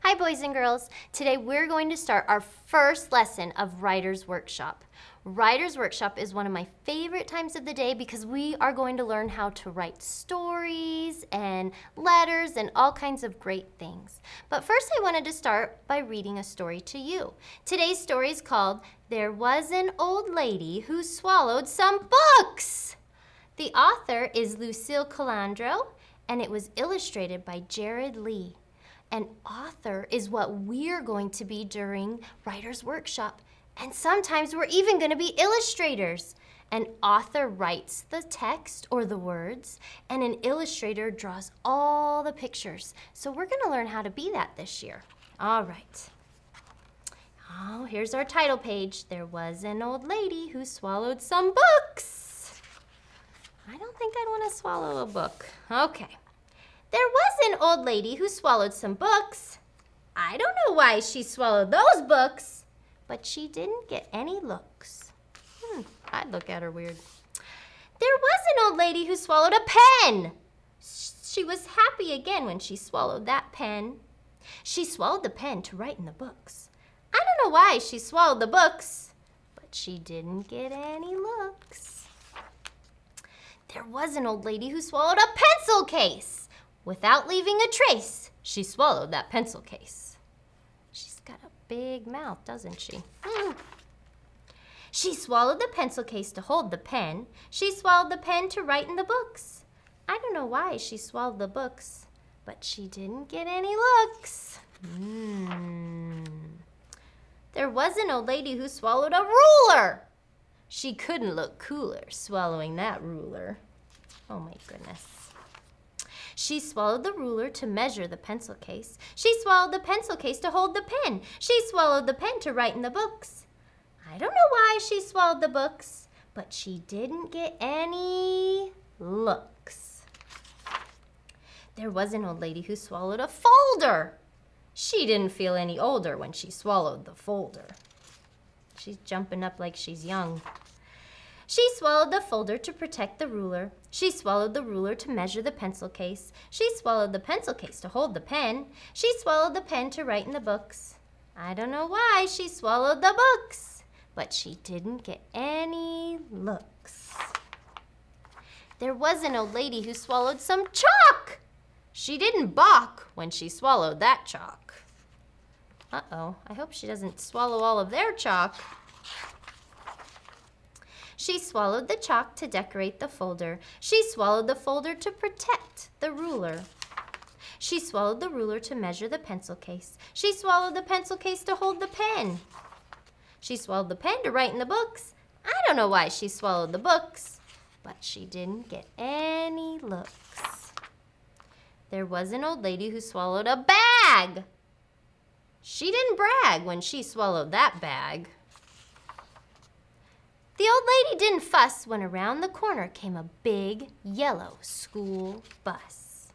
Hi, boys and girls. Today we're going to start our first lesson of Writer's Workshop. Writer's Workshop is one of my favorite times of the day because we are going to learn how to write stories and letters and all kinds of great things. But first I wanted to start by reading a story to you. Today's story is called There Was an Old Lady Who Swallowed Some Books. The author is Lucille Calandro and it was illustrated by Jared Lee. An author is what we're going to be during Writer's Workshop. And sometimes we're even going to be illustrators. An author writes the text or the words, and an illustrator draws all the pictures. So we're going to learn how to be that this year. All right. Oh, here's our title page. There was an old lady who swallowed some books. I don't think I'd want to swallow a book. Okay. There was an old lady who swallowed some books. I don't know why she swallowed those books, but she didn't get any looks. I'd look at her weird. There was an old lady who swallowed a pen. She was happy again when she swallowed that pen. She swallowed the pen to write in the books. I don't know why she swallowed the books, but she didn't get any looks. There was an old lady who swallowed a pencil case. Without leaving a trace, she swallowed that pencil case. She's got a big mouth, doesn't she? She swallowed the pencil case to hold the pen. She swallowed the pen to write in the books. I don't know why she swallowed the books, but she didn't get any looks. There was an old lady who swallowed a ruler. She couldn't look cooler swallowing that ruler. Oh my goodness. She swallowed the ruler to measure the pencil case. She swallowed the pencil case to hold the pen. She swallowed the pen to write in the books. I don't know why she swallowed the books, but she didn't get any looks. There was an old lady who swallowed a folder. She didn't feel any older when she swallowed the folder. She's jumping up like she's young. She swallowed the folder to protect the ruler. She swallowed the ruler to measure the pencil case. She swallowed the pencil case to hold the pen. She swallowed the pen to write in the books. I don't know why she swallowed the books, but she didn't get any looks. There was an old lady who swallowed some chalk. She didn't balk when she swallowed that chalk. Uh-oh, I hope she doesn't swallow all of their chalk. She swallowed the chalk to decorate the folder. She swallowed the folder to protect the ruler. She swallowed the ruler to measure the pencil case. She swallowed the pencil case to hold the pen. She swallowed the pen to write in the books. I don't know why she swallowed the books, but she didn't get any looks. There was an old lady who swallowed a bag. She didn't brag when she swallowed that bag. The old lady didn't fuss when around the corner came a big yellow school bus.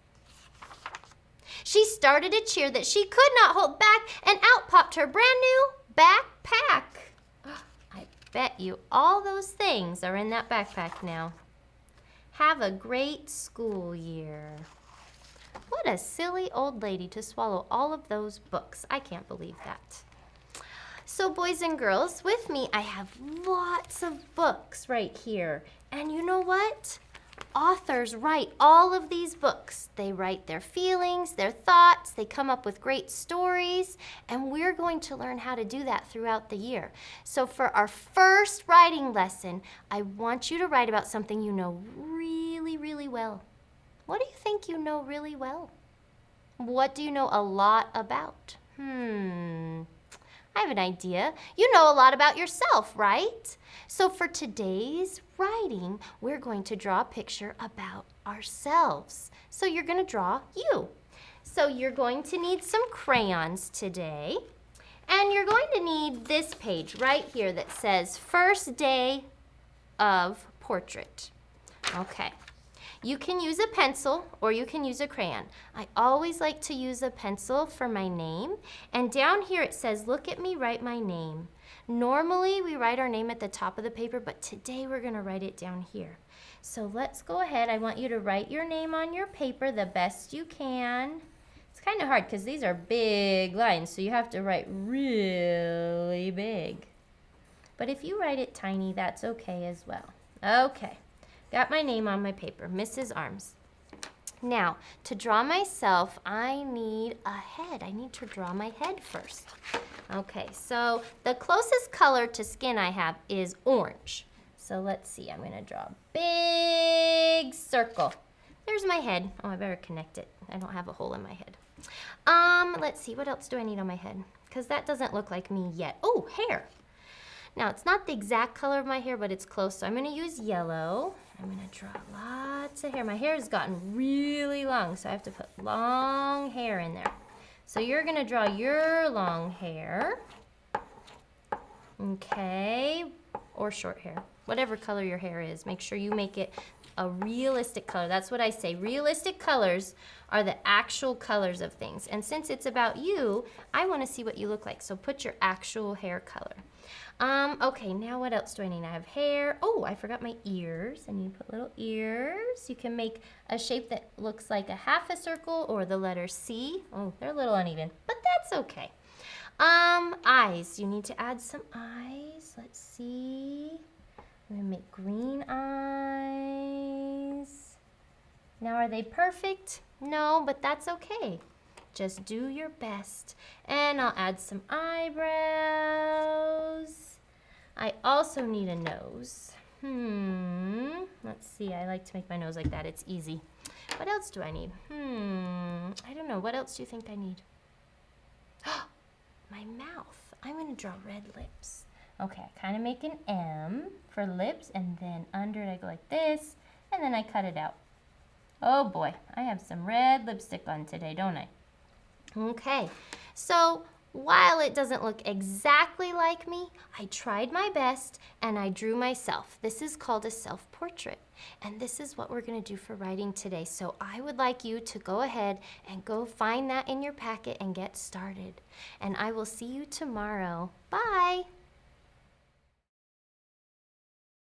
She started a cheer that she could not hold back, and out popped her brand new backpack. I bet you all those things are in that backpack now. Have a great school year. What a silly old lady to swallow all of those books. I can't believe that. So boys and girls, with me I have lots of books right here. And you know what? Authors write all of these books. They write their feelings, their thoughts, they come up with great stories, and we're going to learn how to do that throughout the year. So for our first writing lesson, I want you to write about something you know really, really well. What do you think you know really well? What do you know a lot about? I have an idea. You know a lot about yourself, right? So for today's writing, we're going to draw a picture about ourselves. So you're going to draw you. So you're going to need some crayons today. And you're going to need this page right here that says First Day of Portrait. Okay. You can use a pencil or you can use a crayon. I always like to use a pencil for my name. And down here it says, look at me, write my name. Normally we write our name at the top of the paper, but today we're gonna write it down here. So let's go ahead. I want you to write your name on your paper the best you can. It's kind of hard because these are big lines, so you have to write really big. But if you write it tiny, that's okay as well. Okay, got my name on my paper, Mrs. Arms. Now, to draw myself, I need a head. I need to draw my head first. Okay, so the closest color to skin I have is orange. So let's see, I'm gonna draw a big circle. There's my head. Oh, I better connect it. I don't have a hole in my head. Let's see, what else do I need on my head? Because that doesn't look like me yet. Oh, hair. Now, it's not the exact color of my hair, but it's close. So I'm gonna use yellow. I'm gonna draw lots of hair. My hair has gotten really long, so I have to put long hair in there. So you're gonna draw your long hair. Okay, or short hair. Whatever color your hair is, make sure you make it a realistic color. That's what I say. Realistic colors are the actual colors of things. And since it's about you, I want to see what you look like. So put your actual hair color. Okay, now what else do I need? I have hair. Oh, I forgot my ears. I need to put little ears. You can make a shape that looks like a half a circle or the letter C. Oh, they're a little uneven, but that's okay. Eyes. You need to add some eyes. Let's see. I'm gonna make green eyes. Now, are they perfect? No, but that's okay. Just do your best. And I'll add some eyebrows. I also need a nose. Let's see, I like to make my nose like that. It's easy. What else do I need? I don't know. What else do you think I need? My mouth. I'm gonna draw red lips. Okay, I kind of make an M for lips, and then under it I go like this, and then I cut it out. Oh boy, I have some red lipstick on today, don't I? Okay, so while it doesn't look exactly like me, I tried my best and I drew myself. This is called a self-portrait, and this is what we're gonna do for writing today. So I would like you to go ahead and go find that in your packet and get started. And I will see you tomorrow. Bye.